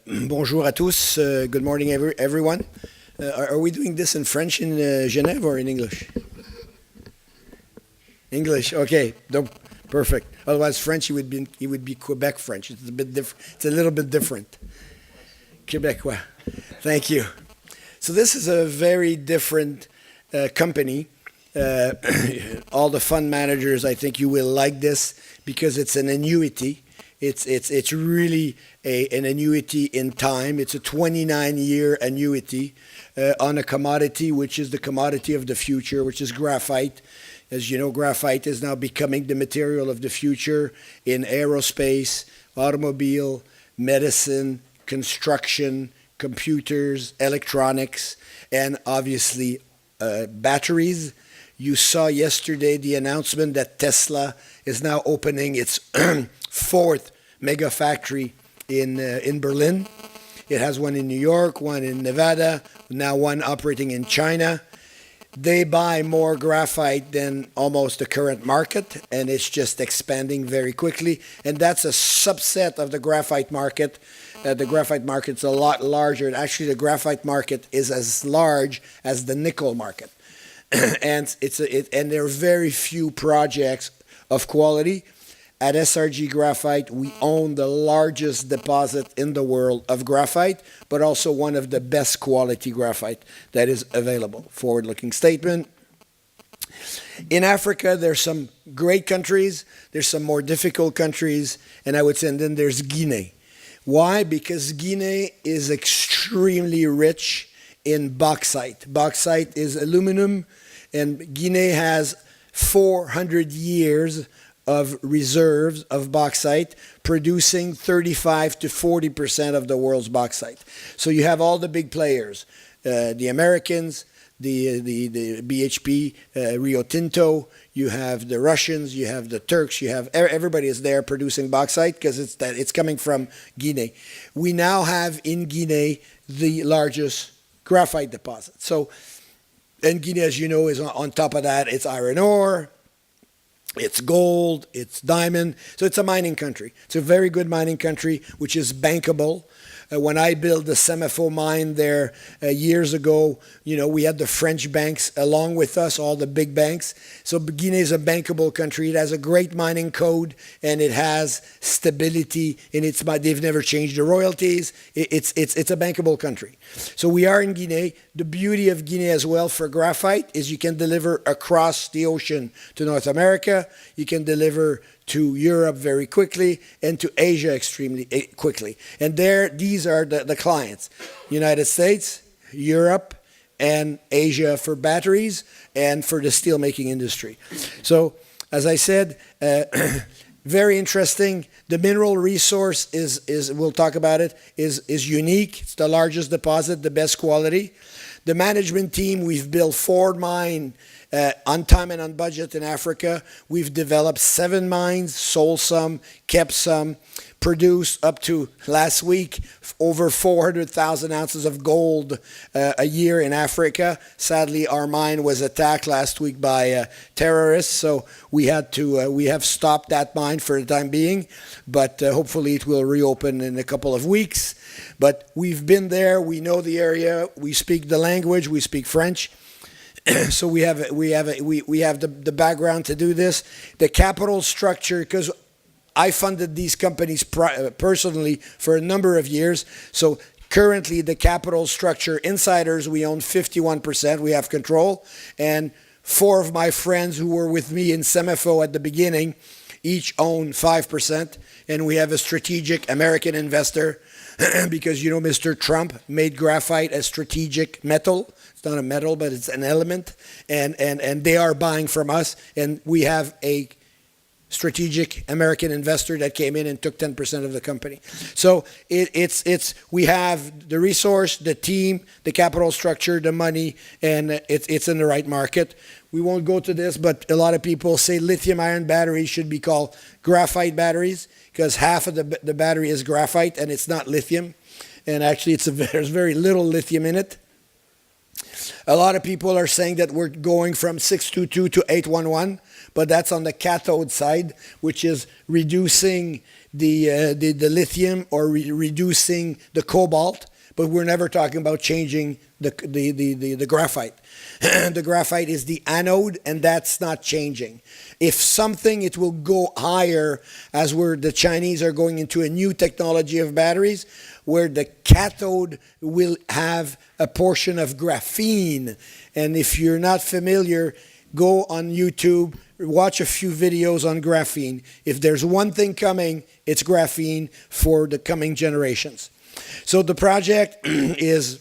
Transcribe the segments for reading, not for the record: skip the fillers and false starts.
Bonjour à tous. Good morning, everyone. Are we doing this in French in Genève or in English? English. Okay. Perfect. Otherwise, French, it would be Quebec French. It's a bit different. It's a little bit different. Quebecois. Thank you. So this is a very different company. All the fund managers, I think you will like this because it's an annuity. It's really an annuity in time. It's a 29-year annuity on a commodity, which is the commodity of the future, which is graphite. As you know, graphite is now becoming the material of the future in aerospace, automobile, medicine, construction, computers, electronics, and obviously batteries. You saw yesterday the announcement that Tesla is now opening its fourth mega factory in Berlin. It has one in New York, one in Nevada, now one operating in China. They buy more graphite than almost the current market, and it's just expanding very quickly. And that's a subset of the graphite market. The graphite market's a lot larger. Actually, the graphite market is as large as the nickel market. And there are very few projects of quality. At SRG Graphite, we own the largest deposit in the world of graphite, but also one of the best quality graphite that is available. Forward-looking statement. In Africa, there's some great countries, there's some more difficult countries, and I would say, and then there's Guinea. Why? Because Guinea is extremely rich in bauxite. Bauxite is aluminum, and Guinea has 400 years of reserves of bauxite, producing 35 to 40% of the world's bauxite. So you have all the big players, the Americans, the BHP, Rio Tinto, you have the Russians, you have the Turks, you have everybody is there producing bauxite because it's coming from Guinea. We now have in Guinea the largest graphite deposit. So, and Guinea, as you know, is on top of that, it's iron ore, it's gold, it's diamond. So it's a mining country. It's a very good mining country, which is bankable. When I built the Semefo mine there years ago, we had the French banks along with us, all the big banks. So Guinea is a bankable country. It has a great mining code, and it has stability in its. They've never changed the royalties. It's a bankable country. So we are in Guinea. The beauty of Guinea as well for graphite is you can deliver across the ocean to North America. You can deliver to Europe very quickly and to Asia extremely quickly. And these are the clients: United States, Europe, and Asia for batteries and for the steelmaking industry. So, as I said, very interesting. The mineral resource is we'll talk about it, is unique. It's the largest deposit, the best quality. The management team, we've built 4 mines on time and on budget in Africa. We've developed 7 mines, sold some, kept some, produced up to last week over 400,000 ounces of gold a year in Africa. Sadly, our mine was attacked last week by terrorists, so we have stopped that mine for the time being, but hopefully it will reopen in a couple of weeks. But we've been there, we know the area, we speak the language, we speak French. So we have the background to do this. The capital structure, because I funded these companies personally for a number of years. So currently the capital structure, insiders, we own 51%, we have control. And 4 of my friends who were with me in Semefo at the beginning each own 5%. And we have a strategic American investor because, Mr. Trump made graphite a strategic metal. It's not a metal, but it's an element. And they are buying from us. And we have a strategic American investor that came in and took 10% of the company. So we have the resource, the team, the capital structure, the money, and it's in the right market. We won't go to this, but a lot of people say lithium-ion batteries should be called graphite batteries because half of the battery is graphite and it's not lithium. And actually, there's very little lithium in it. A lot of people are saying that we're going from 622 to 811, but that's on the cathode side, which is reducing the lithium or reducing the cobalt, but we're never talking about changing the graphite. The graphite is the anode, and that's not changing. If something, it will go higher as the Chinese are going into a new technology of batteries where the cathode will have a portion of graphene. And if you're not familiar, go on YouTube, watch a few videos on graphene. If there's one thing coming, it's graphene for the coming generations. So the project is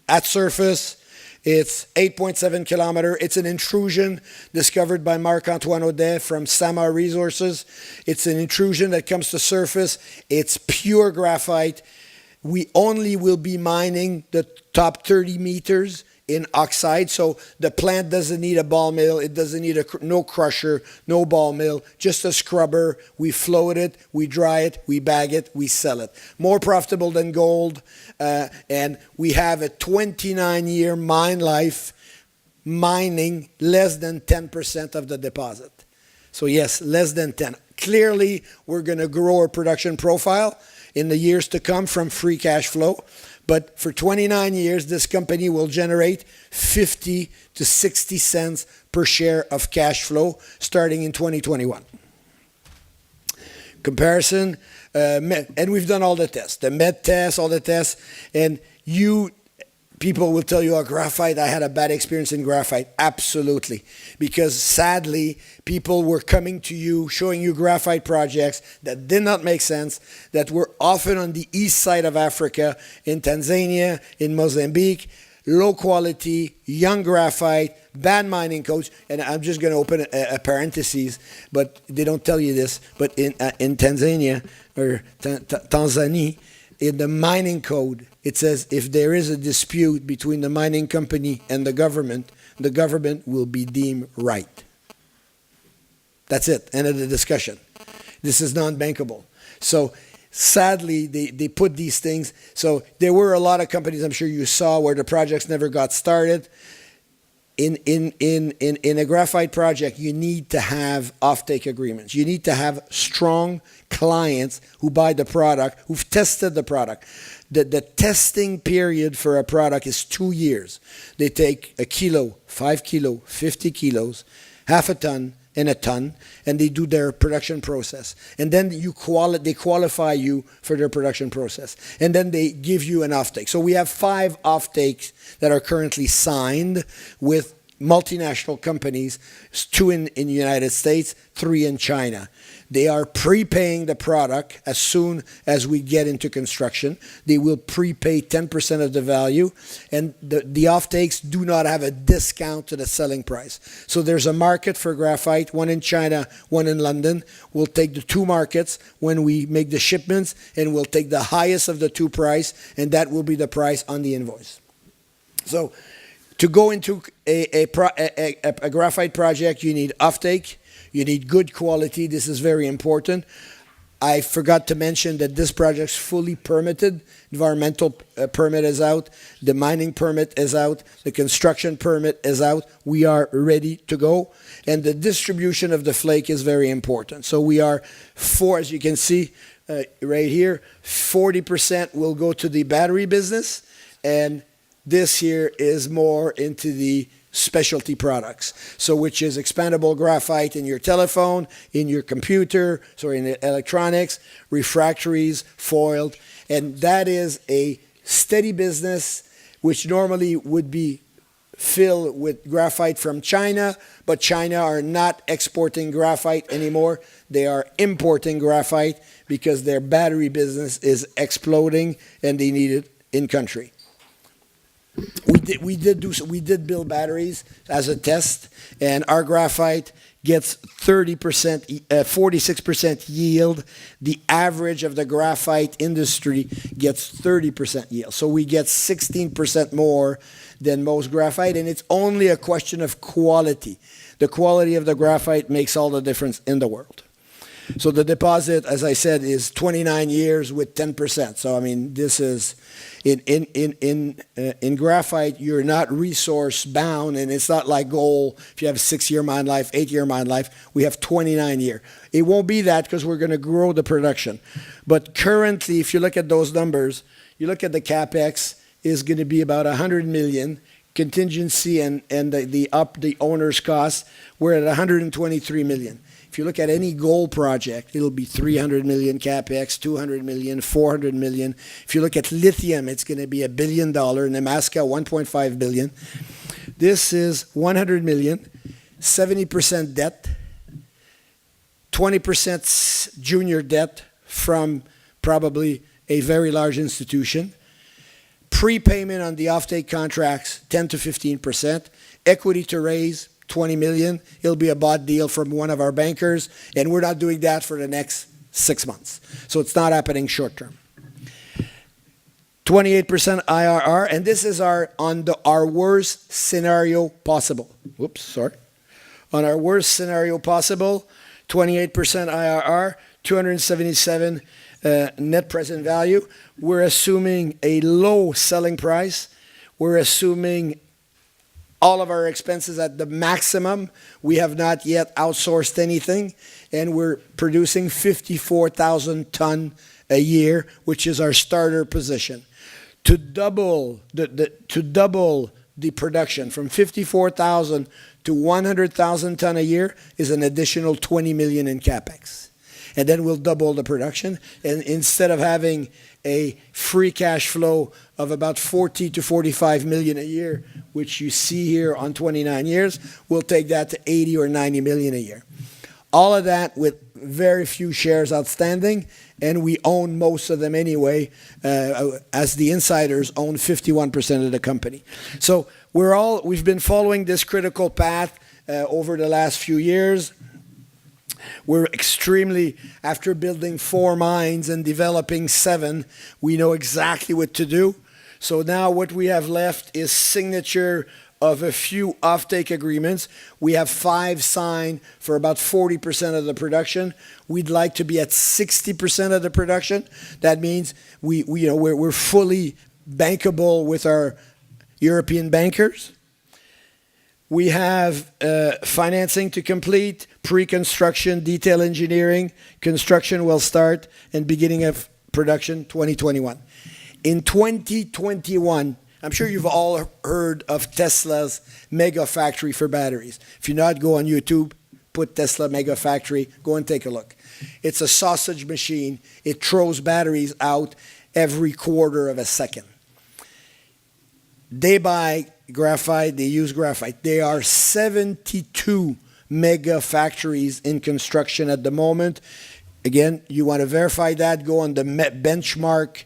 at surface. It's 8.7 kilometer. It's an intrusion discovered by Marc-Antoine Audet from Sama Resources. It's an intrusion that comes to surface. It's pure graphite. We only will be mining the top 30 meters in oxide, so the plant doesn't need a ball mill, it doesn't need no crusher, no ball mill, just a scrubber. We float it, we dry it, we bag it, we sell it. More profitable than gold, and we have a 29-year mine life, mining less than 10% of the deposit. So yes, less than 10. Clearly, we're going to grow our production profile in the years to come from free cash flow. But for 29 years, this company will generate 50 to 60 cents per share of cash flow starting in 2021. Comparison, and we've done all the tests, the med tests, all the tests, and people will tell you, oh, graphite, I had a bad experience in graphite. Absolutely. Because sadly, people were coming to you, showing you graphite projects that did not make sense, that were often on the east side of Africa, in Tanzania, in Mozambique, low quality, young graphite, bad mining codes. And I'm just going to open a parenthesis, but they don't tell you this, but in Tanzania, or Tanzania, in the mining code, it says if there is a dispute between the mining company and the government will be deemed right. That's it. End of the discussion. This is non-bankable. So sadly, they put these things. So there were a lot of companies, I'm sure you saw, where the projects never got started. In a graphite project, you need to have offtake agreements. You need to have strong clients who buy the product, who've tested the product. The testing period for a product is 2 years. They take a kilo, 5 kilo, 50 kilos, half a ton, and a ton, and they do their production process. And then they qualify you for their production process. And then they give you an offtake. So we have 5 offtakes that are currently signed with multinational companies, 2 in the United States, 3 in China. They are prepaying the product as soon as we get into construction. They will prepay 10% of the value, and the offtakes do not have a discount to the selling price. So there's a market for graphite, one in China, one in London. We'll take the 2 markets when we make the shipments, and we'll take the highest of the 2 price, and that will be the price on the invoice. So to go into a graphite project, you need offtake. You need good quality. This is very important. I forgot to mention that this project is fully permitted. Environmental permit is out. The mining permit is out. The construction permit is out. We are ready to go. And the distribution of the flake is very important. So we are, as you can see right here, 40% will go to the battery business. And this here is more into the specialty products, so which is expandable graphite in your telephone, in your computer, so in the electronics, refractories, foiled, and that is a steady business which normally would be filled with graphite from China, but China are not exporting graphite anymore. They are importing graphite because their battery business is exploding and they need it in country. We did build batteries as a test, and our graphite gets 30%, 46% yield. The average of the graphite industry gets 30% yield. So we get 16% more than most graphite, and it's only a question of quality. The quality of the graphite makes all the difference in the world. So the deposit, as I said, is 29 years with 10%. So I mean, this is in graphite, you're not resource bound, and it's not like gold. If you have a 6-year mine life, 8-year mine life, we have 29 year. It won't be that because we're going to grow the production. But currently, if you look at those numbers, you look at the capex is going to be about 100 million. Contingency and the owner's cost, we're at 123 million. If you look at any gold project, it'll be 300 million capex, 200 million, 400 million. If you look at lithium, it's going to be $1 billion. Nemaska, 1.5 billion. This is 100 million, 70% debt, 20% junior debt from probably a very large institution. Prepayment on the offtake contracts, 10 to 15%. Equity to raise, 20 million. It'll be a bought deal from one of our bankers, and we're not doing that for the next 6 months. So it's not happening short term. 28% IRR, and this is our worst scenario possible. Whoops, sorry. On our worst scenario possible, 28% IRR, 277 net present value. We're assuming a low selling price. We're assuming all of our expenses at the maximum. We have not yet outsourced anything, and we're producing 54,000 ton a year, which is our starter position. To double the production from 54,000 to 100,000 ton a year is an additional 20 million in capex. And then we'll double the production, and instead of having a free cash flow of about 40 to 45 million a year, which you see here on 29 years, we'll take that to 80 or 90 million a year. All of that with very few shares outstanding, and we own most of them anyway, as the insiders own 51% of the company. So we've been following this critical path over the last few years. We're extremely, after building 4 mines and developing 7, we know exactly what to do. So now what we have left is signature of a few offtake agreements. We have 5 signed for about 40% of the production. We'd like to be at 60% of the production. That means we're fully bankable with our European bankers. We have financing to complete, pre-construction, detail engineering, construction will start, and beginning of production 2021. In 2021, I'm sure you've all heard of Tesla's mega factory for batteries. If you're not, go on YouTube, put Tesla mega factory, go and take a look. It's a sausage machine. It throws batteries out every quarter of a second. They buy graphite, they use graphite. There are 72 mega factories in construction at the moment. Again, you want to verify that, go on the benchmark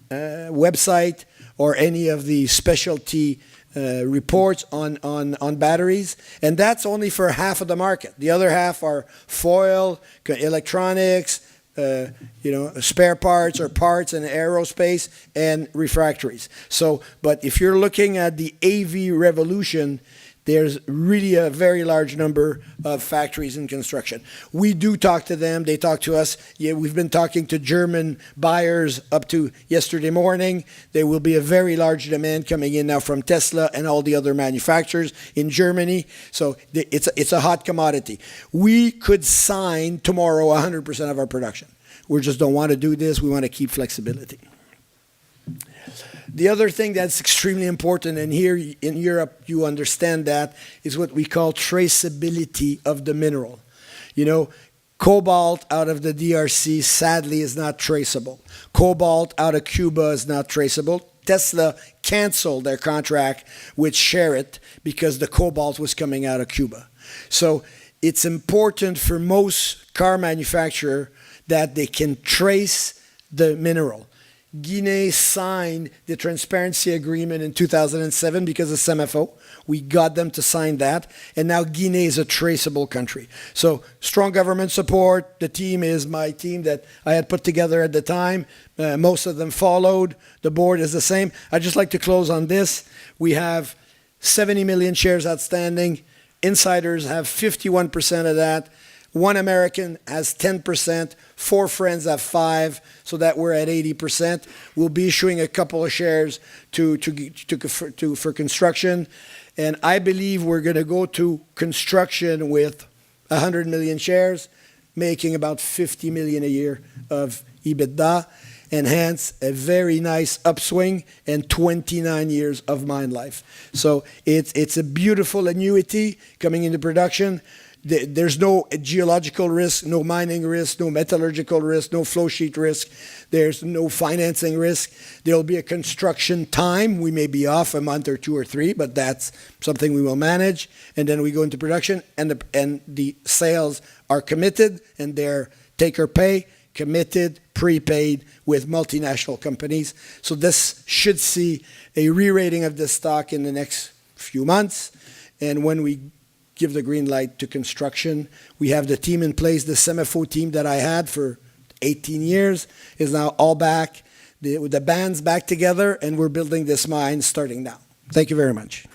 website or any of the specialty reports on batteries. And that's only for half of the market. The other half are foil, electronics, spare parts or parts in aerospace and refractories. So, but if you're looking at the AV revolution, there's really a very large number of factories in construction. We do talk to them. They talk to us. Yeah, we've been talking to German buyers up to yesterday morning. There will be a very large demand coming in now from Tesla and all the other manufacturers in Germany. So it's a hot commodity. We could sign tomorrow 100% of our production. We just don't want to do this. We want to keep flexibility. The other thing that's extremely important, and here in Europe you understand that, is what we call traceability of the mineral. Cobalt out of the DRC sadly is not traceable. Cobalt out of Cuba is not traceable. Tesla canceled their contract with Sherritt because the cobalt was coming out of Cuba. So it's important for most car manufacturers that they can trace the mineral. Guinea signed the transparency agreement in 2007 because of SEMAFO. We got them to sign that, and now Guinea is a traceable country. So strong government support. The team is my team that I had put together at the time. Most of them followed. The board is the same. I'd just like to close on this. We have 70 million shares outstanding. Insiders have 51% of that. One American has 10%, 4 friends have 5%, so that we're at 80%. We'll be issuing a couple of shares for construction, and I believe we're going to go to construction with 100 million shares, making about 50 million a year of EBITDA, and hence a very nice upswing and 29 years of mine life. So it's a beautiful annuity coming into production. There's no geological risk, no mining risk, no metallurgical risk, no flow sheet risk. There's no financing risk. There'll be a construction time. We may be off a month or 2 or 3, but that's something we will manage. And then we go into production, and the sales are committed, and they're take or pay, committed, prepaid with multinational companies. So this should see a re-rating of the stock in the next few months. And when we give the green light to construction, we have the team in place. The SEMAFO team that I had for 18 years is now all back. The band's back together, and we're building this mine starting now. Thank you very much.